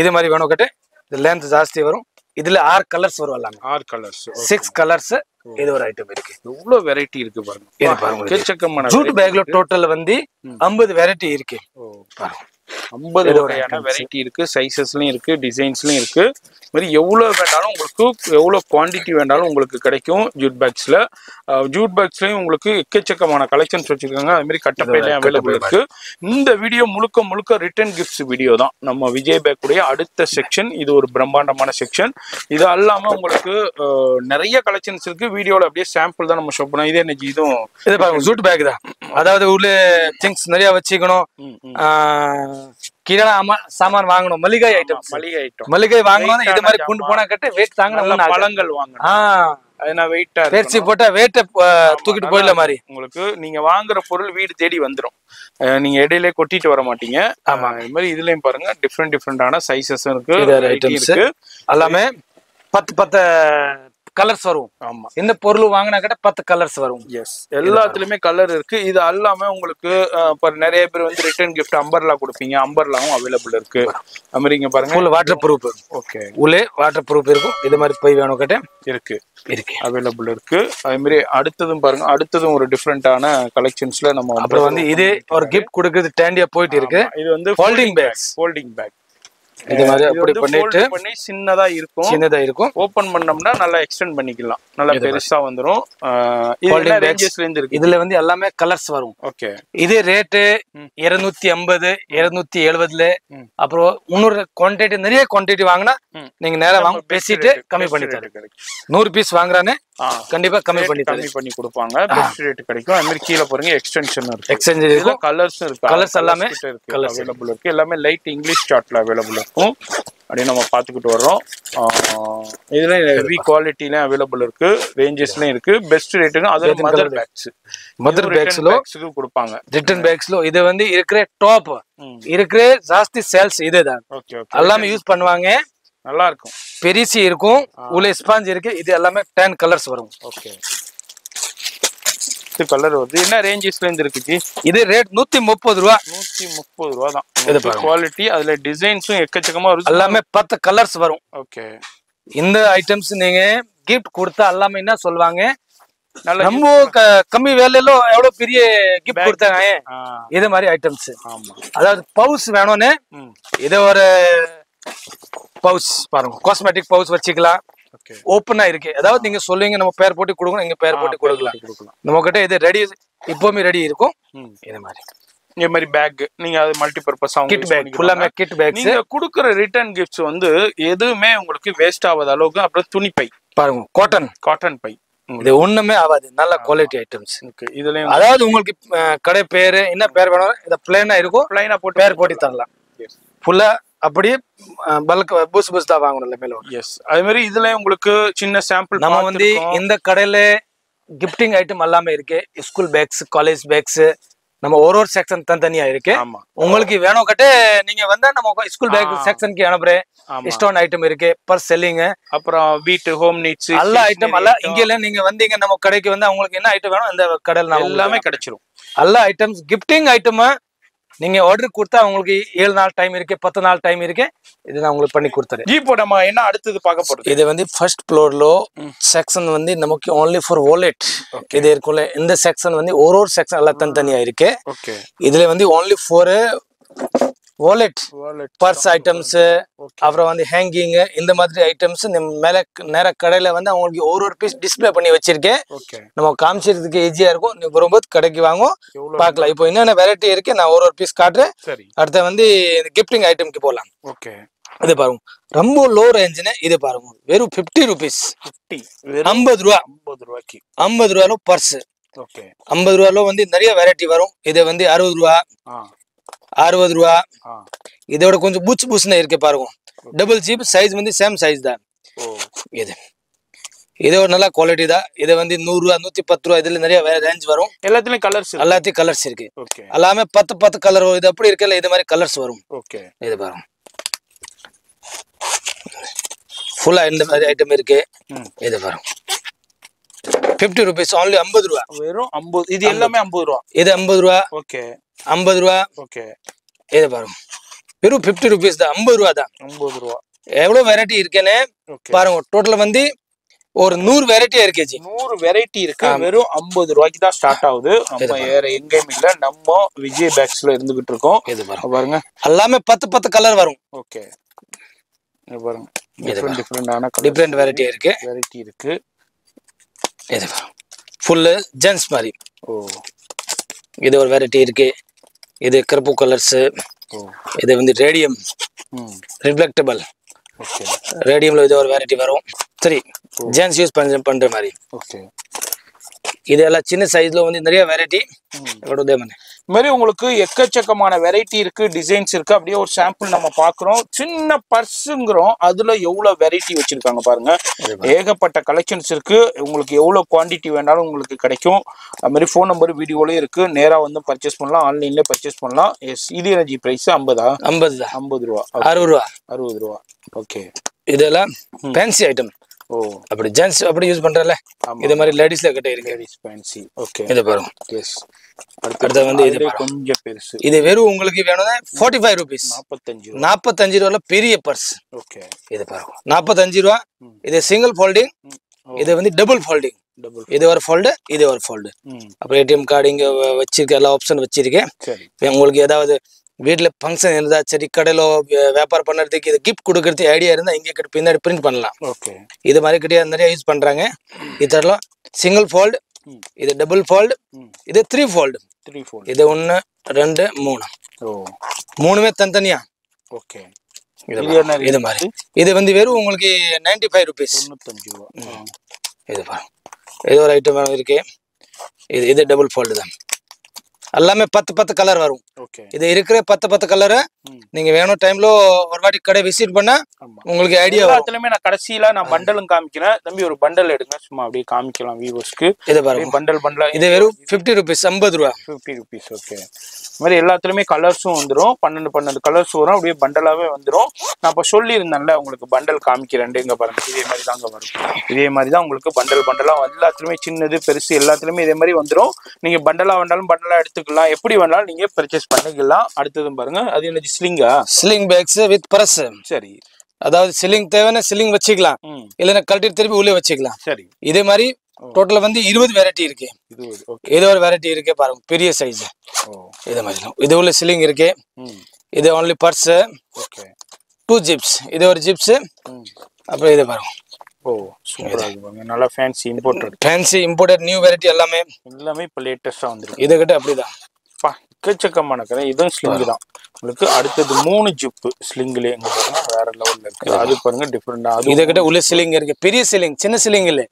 இது மாதிரி வேணும் கேட்டு இது லென்த் ஜாஸ்தி வரும். இதுல 6 கலர்ஸ் வரும், எல்லாமே 6 கலர்ஸ், 6 கலர்ஸ். இது ஒரு ஐட்டம் இருக்கு. எவ்வளவு வெரைட்டி இருக்கு பாருங்க. இது பாருங்க, ஜூட் பேக்ல டோட்டல் வந்து 50 வெரைட்டி இருக்கு. 50 வகையான வெரைட்டி இருக்கு, சைஸஸ்லயும் இருக்கு, டிசைன்ஸ்லயும் இருக்கு. மாதிரி எவ்வளவு வேண்டாலும் உங்களுக்கு, எவ்வளவு குவாண்டிட்டி வேண்டாலும் உங்களுக்கு கிடைக்கும் ஜூட் பேக்ஸ்ல. ஜூட் பேக்ஸ்லயும் உங்களுக்கு எக்கச்சக்கமான கலெக்ஷன்ஸ் வச்சிருக்காங்க. அது மாதிரி கட்டப்பையிலயும் அவைலபிள் இருக்கு. இந்த வீடியோ முழுக்க முழுக்க ரிட்டர்ன் கிஃப்ட்ஸ் வீடியோ தான். நம்ம விஜய் பேக்குடைய அடுத்த செக்ஷன். இது ஒரு பிரம்மாண்டமான செக்ஷன். இது அல்லாம உங்களுக்கு நிறைய கலெக்ஷன்ஸ் இருக்கு. வீடியோல அப்படியே சாம்பிள் தான் நம்ம ஷோ பண்ணோம். இதே என்ன இதுவும் இது பாருங்க, ஜூட் பேக் தான். அதாவது உள்ள திங்ஸ் நிறைய வச்சுக்கணும். கிரானா சாமான் வாங்கணும், மளிகை ஐட்டம், மளிகை வாங்கணும். இது மாதிரி கொண்டு போனா கட்ட வெயிட் தாங்கணும். பழங்கள் வாங்கணும், வெயிட்டா பெருசி போட்டா வெயிட்ட தூக்கிட்டு போயிடல மாதிரி. உங்களுக்கு நீங்க வாங்குற பொருள் வீடு தேடி வந்துடும். நீங்க இடையில கொட்டிட்டு வர மாட்டீங்க. ஆமா, இது மாதிரி இதுலயும் பாருங்க டிஃப்ரெண்டான சைசஸ் இருக்கு, இருக்கு. எல்லாமே 10 கலர்ஸ் வரும். ஆமா, இந்த பொருள் வாங்கினா கிட்ட 10 கலர்ஸ் வரும். எஸ், எல்லாத்துலயுமே கலர் இருக்கு. இது அல்லாம உங்களுக்கு நிறைய பேர் வந்து ரிட்டர்ன் கிஃப்ட் அம்பர்லா கொடுப்பீங்க, அம்பர்லாவும் அவைலபிள் இருக்கு. அது மாதிரி இங்க பாருங்க, ஃபுல் வாட்டர் ப்ரூஃப். ஓகே, உள்ளே வாட்டர் ப்ரூஃப் இருக்கும். இது மாதிரி போய் வேணும் கிட்ட இருக்கு, அவைலபிள் இருக்கு. அதே மாதிரி அடுத்ததும் பாருங்க, அடுத்ததும் ஒரு டிஃப்ரெண்டான கலெக்ஷன்ஸ்ல நம்ம அப்புறம் வந்து இதே ஒரு கிஃப்ட் கொடுக்குறது டேண்டியா போயிட்டு இருக்கு. இது வந்து ஃபோல்டிங் பேக். இது மாதிரி அப்படி பண்ணி சின்னதா இருக்கும். ஓபன் பண்ணோம்னா நல்லா எக்ஸ்டெண்ட் பண்ணிக்கலாம், நல்லா பெருசா வந்துரும். இதுல வந்து எல்லாமே கலர்ஸ் வரும். ஓகே, இது ரேட்டு 250, 270. அப்புறம் இன்னொரு குவான்டிட்டி, நிறைய குவான்டிட்டி வாங்கினா நீங்க நேரா வாங்க பேசிட்டு கம்மி பண்ணி தரேன். 100 பீஸ் வாங்குறானே கண்டிப்பா கம்மி பண்ணி கொடுப்பாங்க. பெஸ்ட் ரேட் கிடைக்கும். அது மாதிரி கீழே பாருங்க எக்ஸ்டென்ஷன் இருக்கு, எக்ஸ்டென்ஷன் இருக்கு, கலர்ஸும் இருக்கு. கலர்ஸ் எல்லாமே அவைலபிள் இருக்கு. எல்லாமே லைட் இங்கிலீஷ் சார்ட்ல அவைலபிள் இருக்கும். அப்படியே நம்ம பார்த்துக்கிட்டு வர்றோம். இதுல ஹெவி குவாலிட்டில அவைலபிள் இருக்கு, ரேஞ்சஸ்லயும் இருக்கு, பெஸ்ட் ரேட்டுக்கு. அது மதர் பேக்ஸ்ல கொடுப்பாங்க. ரிட்டர்ன் பேக்ஸ்ல இது வந்து இருக்கிற டாப் இருக்கிற ஜாஸ்தி சேல்ஸ் இதுதான். எல்லாமே யூஸ் பண்ணுவாங்க, நல்லா இருக்கும். பெரிசி இருக்கும், உள்ள ஸ்பாஞ்ச் இருக்கு. இது எல்லாமே 10 கலர்ஸ் வரும். ஓகே, கலர் வருது. என்ன ரேஞ்சஸ்ல இருந்து இருக்கு? இது ரேட் 130 ரூபா. 130 ரூபா தான். இது குவாலிட்டி. அதுல டிசைன்ஸும் எக்கச்சக்கமா வரும். எல்லாமே 10 கலர்ஸ் வரும். ஓகே, இந்த ஐட்டம்ஸ் நீங்க கிஃப்ட் கொடுத்தா எல்லாமே என்ன சொல்லுவாங்க, நம்ம கம்மி வேலையில எவ்வளவு பெரிய கிஃப்ட் கொடுத்தாங்க. இது மாதிரி ஐட்டம்ஸ். அதாவது பவுச் வேணும்னு இது ஒரு பவுச் பாருங்க, காஸ்மெட்டிக் பவுச் வச்சுக்கலாம். ஓப்பனா இருக்கு. அதாவது நீங்க சொல்லுவீங்க நம்ம பேர் போட்டு கொடுக்கணும், இங்க பேர் போட்டு கொடுக்கலாம். நம்ம கிட்ட இது ரெடி, இப்பவுமே ரெடி இருக்கும். இந்த மாதிரி பேக் நீங்க அது மல்டி பர்பஸ் கிட் பேக், ஃபுல்லாமே கிட் பேக்ஸ். நீங்க கொடுக்குற ரிட்டர்ன் கிஃப்ட்ஸ் வந்து எதுவுமே உங்களுக்கு வேஸ்ட் ஆகாத அளவுக்கு. அப்புறம் துணி பை பாருங்க, காட்டன் பை, இது ஒண்ணுமே ஆகாது. நல்ல குவாலிட்டி ஐட்டம்ஸ். இதுலயும் அதாவது உங்களுக்கு கடை பேரு என்ன பேர் வேணும், இத பிளைனா இருக்கும், பிளைனா போட்டு பேர் போட்டு தரலாம். ஃபுல்லா அப்படியே பல்க் பூஸ் தான் வாங்கணும் மேல. எஸ், அதே மாதிரி இதுல உங்களுக்கு சின்ன சாம்பிள் நம்ம வந்து இந்த கடையில கிஃப்டிங் ஐட்டம் எல்லாமே இருக்கு. ஸ்கூல் பேக்ஸ், காலேஜ் பேக்ஸ், நம்ம ஒரு செக்ஷன் தனியா இருக்கு. உங்களுக்கு வேணும் கட்டு நீங்க வந்தா நம்ம ஸ்கூல் பேக் செக்ஷனுக்கு அனுப்புறேன். ஸ்டோன் ஐட்டம் இருக்கு, பர்ஸ் செல்லிங், அப்புறம் வீட்டு ஹோம் நீட்ஸ் எல்லா ஐட்டம் எல்லாம் இங்க நீங்க வந்தீங்க நம்ம கடைக்கு வந்து உங்களுக்கு என்ன ஐட்டம் வேணும் இந்த கடையில எல்லாமே கிடைச்சிரும். எல்லா ஐட்டம்ஸ் கிஃப்டிங் ஐட்டம் நீங்க ஆர்டர் கொடுத்தா உங்களுக்கு 7 நாள் டைம் இருக்கு, 10 நாள் டைம் இருக்கு. இது நான் உங்களுக்கு பண்ணி கொடுத்துறேன். இப்போ நம்ம என்ன அடுத்தது பார்க்க போறது? இது வந்து ஃபர்ஸ்ட் ஃப்ளோர்ல செக்ஷன் வந்து நமக்கு only for wallet இது இருக்குல்ல. இந்த செக்ஷன் வந்து ஒரு செக்ஷன் எல்லாம் தனித்தனியா இருக்கு. ஓகே. இதுல வந்து only for wallet purse items, அப்புறம் வந்து ஹேங்கிங், இந்த மாதிரி ஐட்டம்ஸ் மேல நேர கடையில வந்து அவங்களுக்கு ஒரு பீஸ் டிஸ்ப்ளே பண்ணி வச்சிருக்கேன். நம்ம காமிச்சிறதுக்கு ஈஸியா இருக்கும். நீ வரும்போது கடைக்கு வாங்க பார்க்கலாம். இப்போ என்னென்ன வெரைட்டி இருக்கு நான் ஒரு பீஸ் காட்டுறேன். அடுத்த வந்து கிஃப்டிங் ஐட்டம்க்கு போகலாம். ஓகே. இது பாருங்க, ரொம்ப லோ ரேஞ்சுன்னு. இது பாருங்க, வெறும் 50 rupees, 50 ரூபா, 50 ரூபாயில பர்ஸ். 50 ரூபாயில வந்து நிறைய வெரைட்டி வரும். இது வந்து 60 ரூபா, 60 ரூபா. இதோட கொஞ்சம் பூச்சு பூச்சுன்னு இருக்கு பாருங்க. டபுள் ஜிப் சைஸ் வந்து சேம் சைஸ் தான். இது ஒரு நல்ல குவாலிட்டி தான். இது வந்து 100 ரூபா, 110 ரூபா. இதுல நிறைய ரேஞ்ச் வரும். எல்லாத்துலயும் கலர்ஸ் இருக்கு. எல்லாமே 10 கலர். இது அப்படி இருக்கல, இது மாதிரி கலர்ஸ் வரும். இது பாருங்க, ஃபுல்லா இந்த மாதிரி ஐட்டம் இருக்கு. இது பாருங்க, 50 rupees only, 50 ரூபா. வெறும் 50. இது எல்லாமே 50 ரூபா. இது 50 ரூபா. ஓகே. 50 ரூபா. ஓகே. இது பாருங்க, வெறும் 50 rupees தான். 50 ரூபா தான். 50 ரூபா. எவ்வளவு வெரைட்டி இருக்குன்னு பாருங்க. டோட்டல் வந்து ஒரு 100 வெரைட்டி இருக்கு ஜி. 100 வெரைட்டி இருக்கு. வெறும் 50 ரூபாய்க்கு தான் ஸ்டார்ட் ஆகுது. நம்ம வேற எங்கேயும் இல்ல, நம்ம விஜய் பேக்ஸ்ல இருந்துகிட்டு இருக்கோம். இது பாருங்க, எல்லாமே 10 கலர் வரும். ஓகே. இது பாருங்க, டிஃபரெண்ட் வெரைட்டி இருக்கு. இது ஃபுல் ஜென்ஸ் மாதிரி. இது ஒரு வெரைட்டி இருக்கு. இது கருப்பு கலர்ஸ். இது வந்து ரேடியம் ரிஃப்ளெக்டபிள். ரேடியம்ல இது ஒரு வெரைட்டி வரும். 3 ஜென்ஸ் யூஸ் பண்ற மாதிரி. இதெல்லாம் சின்ன சைஸ்ல வந்து நிறைய வெரைட்டி. இது மாதிரி உங்களுக்கு எக்கச்சக்கமான வெரைட்டி இருக்கு, டிசைன்ஸ் இருக்கு. அப்படியே ஒரு சாம்பிள் நம்ம பாக்குறோம். சின்ன பர்ஸுங்கிறோம், அதுல எவ்வளவு வெரைட்டி வச்சிருக்காங்க பாருங்க. ஏகப்பட்ட கலெக்ஷன்ஸ் இருக்கு. உங்களுக்கு எவ்வளவு குவான்டிட்டி வேணாலும் உங்களுக்கு கிடைக்கும். அது மாதிரி ஃபோன் நம்பர் வீடியோலயே இருக்கு. நேரா வந்து பர்ச்சேஸ் பண்ணலாம், ஆன்லைன்ல பர்ச்சேஸ் பண்ணலாம். எஸ், இது எனர்ஜி பிரைஸ் 50 ரூபா, 60 ரூபா. ஓகே. இதெல்லாம் ஃபேன்சி ஐட்டம். அப்படி ஜென்ஸ் அப்படி யூஸ் பண்றல, இது மாதிரி லேடிஸ்ல கிட்ட இருக்கு. Ladies fancy. ஓகே. இது பாருங்க. எஸ். அடுத்து வந்து இது கொஞ்சம் பெருசு. இது வெறும் உங்களுக்கு வேணும்னா 45 rupees, 45 ரூபால பெரிய பர்ஸ். ஓகே. இது பாருங்க, 45 ரூபா. இது சிங்கிள் ஃபோல்டிங், இது வந்து டபுள் ஃபோல்டிங். இது ஒரு ஃபோல்டு, இது ஒரு ஃபோல்டு. அப்புறம் ஏடிஎம் கார்டு இங்க வச்சிருக்க எல்லா ஆப்ஷன் வச்சிருக்கேன். உங்களுக்கு ஏதாவது வீட்டுல ஃபங்க்ஷன் இருந்தா சரி, கடையில வியாபாரம் பண்றதுக்கு இது கிஃப்ட் கொடுக்கறது ஐடியா இருந்தா இங்க பின்னாடி பிரிண்ட் பண்ணலாம். இது மாதிரி கிட்ட நிறைய யூஸ் பண்றாங்க. இதெல்லாம் சிங்கிள் ஃபோல்டு, இது டபுள் ஃபோல்டு, இது 3 ஃபோல்டு. இது 1 2 3 மூணுமே தனித்தனியா. ஓகே. இது மாதிரி இது வந்து வெறும் உங்களுக்கு 95 rupees, 95 ரூபா. இது பாருங்க, இது ஒரு ஐட்டம் இருக்கு. இது டபுள் ஃபோல்டு தான். எல்லாமே 10 கலர் வரும். இது இருக்கிற 10 கலர். நீங்க வேணும் டைம்ல ஒரு வாட்டி கடை விசிட் பண்ணா உங்களுக்கு ஐடியா. எல்லாத்துலயுமே நான் கடைசியில நான் பண்டலும் காமிக்கிறேன். தம்பி ஒரு பண்டல் எடுங்க, சும்மா அப்படியே காமிக்கலாம் வியூவர்ஸ்க்கு. இது பாருங்க, பண்டல். இது வெறும் 50 rupees, 50 ரூபா. 50 rupees. ஓகே. இந்த மாதிரி எல்லாத்துலயுமே கலர்ஸும் வந்துடும். 12 கலர்ஸ் வரும். அப்படியே பண்டலாவே வந்துடும். நான் இப்ப சொல்லி இருந்தேன்ல உங்களுக்கு பண்டல் காமிக்கிறேன். இங்க பாருங்க, இதே மாதிரி தாங்க வரும். இதே மாதிரி தான் உங்களுக்கு பண்டலா எல்லாத்துலயுமே சின்னது பெருசு எல்லாத்துலயுமே இதே மாதிரி வந்துடும். நீங்க பண்டலா வேண்டாலும் பண்டலா எடுத்துக்கலாம், எப்படி வேணாலும் நீங்க பர்ச்சேஸ் பண்ணிக்கலாம். அடுத்ததும் பாருங்க, அது என்ன ஸ்லிங்கா? Sling bags with purse. சரி. அதாவது சிலிங் தேவைன்னா சிலிங் வச்சுக்கலாம், இல்லைன்னா கழட்டி திருப்பி உள்ளே வச்சுக்கலாம். சரி. இதே மாதிரி டோட்டல் வந்து 20 வெரைட்டி இருக்கு. இது ஒரு வெரைட்டி இருக்கு பாருங்க, பெரிய சைஸ். இதே மாதிரி இது உள்ள சிலிங் இருக்கு. இது ஒன்லி பர்ஸ். 2 ஜிப்ஸ். இது ஒரு ஜிப்ஸ். அப்புறம் இது பாருங்க. சூப்பரா இருக்கு. நல்லா ஃபேன்சி இம்போர்ட்டட் நியூ வெரைட்டி. எல்லாமே இப்ப லேட்டஸ்டா வந்துருக்கு. இது கிட்ட அப்படிதான் எக்கச்சக்கமான கதை. இதுவும் ஸ்லிங் தான் உங்களுக்கு. அடுத்தது 3 ஜிப் ஸ்லிங்ல வேற லெவல்ல இருக்கு. அது பாருங்க டிஃபரெண்டா. அது இத கிட்ட உள்ள சிலிங் இருக்கு, பெரிய சிலிங், சின்ன சிலிங் இல்ல.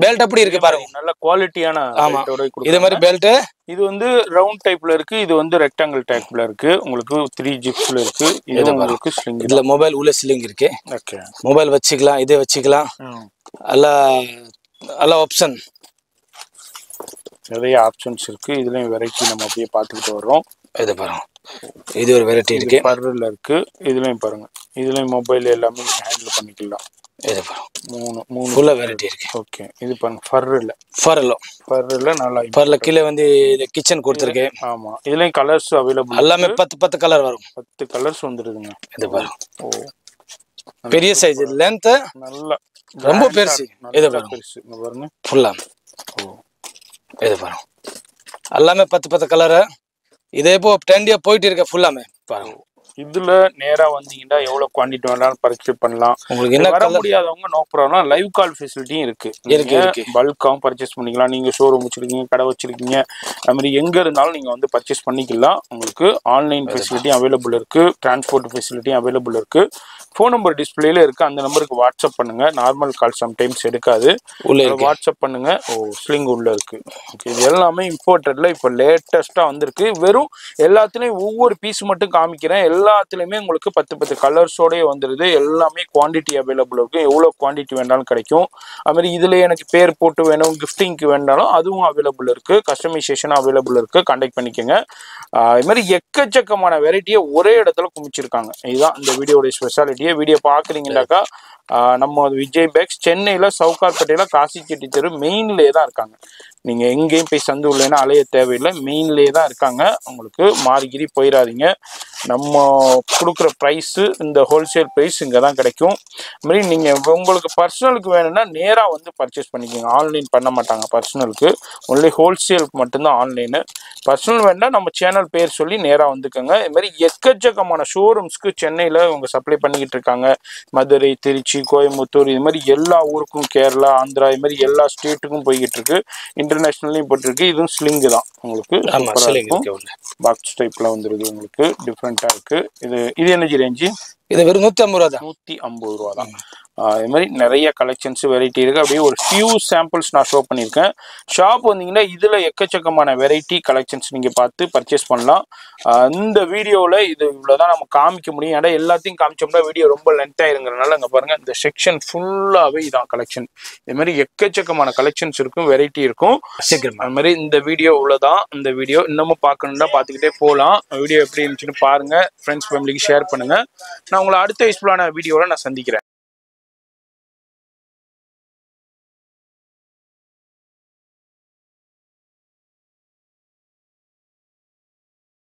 பெல்ட் அப்படி இருக்கு பாருங்க, நல்ல குவாலிட்டியான பெல்ட்டோட. இது மாதிரி பெல்ட். இது வந்து ரவுண்ட் டைப்ல இருக்கு, இது வந்து ரெக்டாங்கிள் டைப்ல இருக்கு. உங்களுக்கு 3 ஜிப்ஸ்ல இருக்கு. இது உங்களுக்கு ஸ்லிங். இதுல மொபைல் உள்ள சிலிங் இருக்கு. ஓகே. மொபைல் வச்சுக்கலாம், இதே வச்சுக்கலாம். எல்லா ஆப்ஷன், நிறைய ஆப்ஷன்ஸ் இருக்கு. இதுலயும் வெரைட்டி நம்ம அப்படியே பார்த்துக்கிட்டு வர்றோம். இது பாருங்க, இது ஒரு வெரைட்டி இருக்கு. பர்ல இருக்கு. இதுலயும் பாருங்க, இதுலயும் மொபைல் எல்லாமே நீங்க ஹேண்டில் பண்ணிக்கலாம். இது பாருங்க மூணு ஃபுல்லா வெரைட்டி இருக்கு. ஓகே இது பாருங்க ஃபர்ல நல்லா ஃபர்ல கீழே வந்து இது கிச்சன் கொடுத்துருக்கு. ஆமா இதுலயும் கலர்ஸ் அவைலபிள் எல்லாமே 10 கலர் வரும். 10 கலர்ஸ் வந்துருதுங்க. இது பாருங்க ஓ பெரிய சைஸ் லென்த் நல்ல ரொம்ப பெருசு. இது பாருங்க பெருசு பாருங்க ஃபுல்லா. ஓ இது பாருங்க எல்லாமே 10 கலர். இதே இப்போ ட்ரெண்டியா போயிட்டு இருக்க ஃபுல்லாமே பாருங்க. இதுல நேரா வந்தீங்கன்னா எவ்வளவு குவாண்டிட்டி வேணாலும் பர்ச்சேஸ் பண்ணலாம். உங்களுக்கு என்ன வர முடியாதவங்க நோ ப்ராப்ளம், லைவ் கால் ஃபெசிலிட்டியும் இருக்கு. பல்காவும் பர்ச்சேஸ் பண்ணிக்கலாம். நீங்க ஷோரூம் வச்சிருக்கீங்க, கடை வச்சிருக்கீங்க, அது மாதிரி எங்க இருந்தாலும் நீங்க வந்து பர்ச்சேஸ் பண்ணிக்கலாம். உங்களுக்கு ஆன்லைன் ஃபெசிலிட்டியும் அவைலபிள் இருக்கு, டிரான்ஸ்போர்ட் ஃபெசிலிட்டியும் அவைலபிள் இருக்கு. ஃபோன் நம்பர் டிஸ்பிளேல இருக்கு, அந்த நம்பருக்கு வாட்ஸ்அப் பண்ணுங்க. நார்மல் கால் சம்டைம்ஸ் எடுக்காது, வாட்ஸ்அப் பண்ணுங்க. ஸ்லிங் உள்ள இருக்கு. ஓகே இது எல்லாமே இம்போர்ட்டட்ல இப்போ லேட்டஸ்டா வந்திருக்கு. வெறும் எல்லாத்துலயும் ஒவ்வொரு பீஸ் மட்டும் காமிக்கிறேன். எல்லாத்துலயுமே உங்களுக்கு 10 கலர்ஸோடய வந்துருது. எல்லாமே குவான்டிட்டி அவைலபிள் இருக்கு, எவ்வளவு குவான்டிட்டி வேணாலும் கிடைக்கும். அது மாதிரி இதுல எனக்கு பேர் போட்டு வேணும், கிஃப்டிங்க்கு வேணாலும் அதுவும் அவைலபிள் இருக்கு, கஸ்டமைசேஷன் அவைலபிள் இருக்கு, கான்டாக்ட் பண்ணிக்கோங்க. இது மாதிரி எக்கச்சக்கமான வெரைட்டியை ஒரே இடத்துல குமிச்சிருக்காங்க. இதுதான் இந்த வீடியோட ஸ்பெஷாலிட்டியே. வீடியோ பாக்குறீங்கன்னாக்கா நம்ம விஜய் பேக்ஸ் சென்னையில சவுகார்பேட்டையில காசி செட்டி தெரு மெயின்லேயே தான் இருக்காங்க. நீங்க எங்கேயும் போய் சந்து உள்ளேன்னா அலைய தேவையில்லை, மெயின்லேயே தான் இருக்காங்க. உங்களுக்கு மாறிகிரி போயிடாதீங்க. நம்ம கொடுக்குற ப்ரைஸு இந்த ஹோல்சேல் ப்ரைஸ் இங்கே தான் கிடைக்கும். மாதிரி நீங்கள் உங்களுக்கு பர்சனலுக்கு வேணும்னா நேராக வந்து பர்ச்சேஸ் பண்ணிக்கோங்க. ஆன்லைன் பண்ண மாட்டாங்க பர்சனலுக்கு, ஒன்லி ஹோல்சேலுக்கு மட்டும்தான் ஆன்லைனு. பர்சனல் வேணுன்னா நம்ம சேனல் பேர் சொல்லி நேராக வந்துக்கோங்க. இது மாதிரி எக்கச்சக்கமான ஷோரூம்ஸ்க்கு சென்னையில் இவங்க சப்ளை பண்ணிக்கிட்டு இருக்காங்க. மதுரை, திருச்சி, கோயம்புத்தூர், இது மாதிரி எல்லா ஊருக்கும், கேரளா, ஆந்திரா, இது மாதிரி எல்லா ஸ்டேட்டுக்கும் போய்கிட்டு இருக்கு. இன்டர்நேஷனல்லையும் போட்டிருக்கு. இதுவும் ஸ்லிங்கு தான் உங்களுக்கு. பாக்ஸ் டைப்ல வந்துருது, உங்களுக்கு டிஃப்ரெண்டா இருக்கு. இது எனர்ஜி ரேஞ்சு இது வெறும் 150 ரூபா தான். 150 ரூபா தான். இது மாதிரி நிறைய கலெக்ஷன்ஸ் வெரைட்டி இருக்கு. அப்படியே ஒரு ஃபியூ சாம்பிள்ஸ் நான் ஷோ பண்ணியிருக்கேன். ஷாப் வந்தீங்கன்னா இதுல எக்கச்சக்கமான வெரைட்டி கலெக்ஷன்ஸ் நீங்க பார்த்து பர்ச்சேஸ் பண்ணலாம். இந்த வீடியோவில் இது இவ்வளோதான் நம்ம காமிக்க முடியும். ஏன்னா எல்லாத்தையும் காமிச்சோம்னா வீடியோ ரொம்ப லென்த் ஆயிருங்கிறனால அங்கே பாருங்க இந்த செக்ஷன் ஃபுல்லாகவே இதான் கலெக்ஷன். இது மாதிரி எக்கச்சக்கமான கலெக்ஷன்ஸ் இருக்கும், வெரைட்டி இருக்கும். சீக்கிரம் அது மாதிரி இந்த வீடியோ இவ்வளோதான். இந்த வீடியோ இன்னமும் பார்க்கணுன்னா பார்த்துக்கிட்டே போகலாம். வீடியோ எப்படி இருந்துச்சுன்னு பாருங்க, ஃப்ரெண்ட்ஸ் ஃபேமிலிக்கு ஷேர் பண்ணுங்க. நான் உங்களை அடுத்த யூஸ்ஃபுல்லான வீடியோவில் நான் சந்திக்கிறேன்.